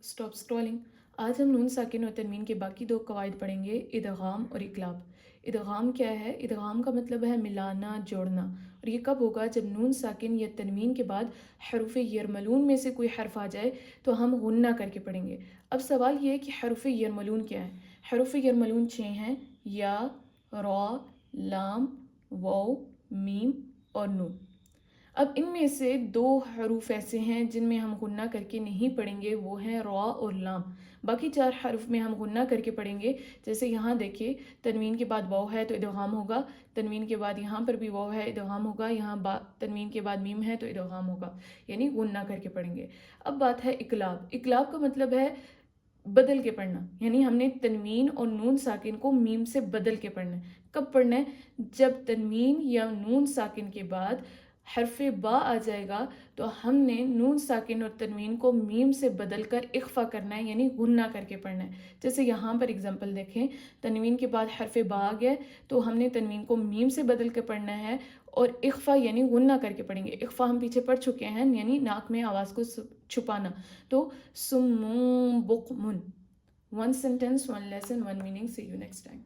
Stop scrolling. आज हम नून साकिन और तनवीन के बाकी दो कवायद पढ़ेंगे, इदगाम और इकलाब। इदगाम क्या है? इदगाम का मतलब है मिलाना, जोड़ना। और ये कब होगा? जब नून साकिन या तनवीन के बाद हरूफ यरमलून में से कोई हर्फ आ जाए तो हम गुन्ना करके पढ़ेंगे। अब सवाल ये है कि हरूफ यरमलून क्या है? हरूफ यरमलून 6 हैं, या, रॉ, लाम, वाव, मीम और नून। अब इनमें से दो हरूफ ऐसे हैं जिनमें हम गुन्ना करके नहीं पढ़ेंगे, वो हैं रॉ और लाम। बाकी 4 हरूफ में हम गुन्ना करके पढ़ेंगे। जैसे यहाँ देखिए, तनवीन के बाद वाव है तो इदगाम होगा, तनवीन के बाद यहाँ पर भी वाव है, इदगाम होगा, यहाँ तनवीन के बाद मीम है तो इदगाम होगा, यानी गुन्ना करके पढ़ेंगे। अब बात है इकलाब। इकलाब का मतलब है बदल के पढ़ना, यानी हमने तनवीन और नून साकिन को मीम से बदल के पढ़ना है। कब पढ़ना है? जब तनवीन या नून साकिन के बाद हरफ बा आ जाएगा तो हमने नून साकिन और तनवीन को मीम से बदल कर इख्फा करना है, यानी गुन्ना करके पढ़ना है। जैसे यहाँ पर एग्जांपल देखें, तनवीन के बाद हरफ बा आ गया तो हमने तनवीन को मीम से बदल कर पढ़ना है और इख्फा यानी गुन्ना करके पढ़ेंगे। इख्फा हम पीछे पढ़ चुके हैं, यानी नाक में आवाज़ को छुपाना। तो सुम्मुम बुकमुन। One sentence, one lesson, one meaning. See you next time.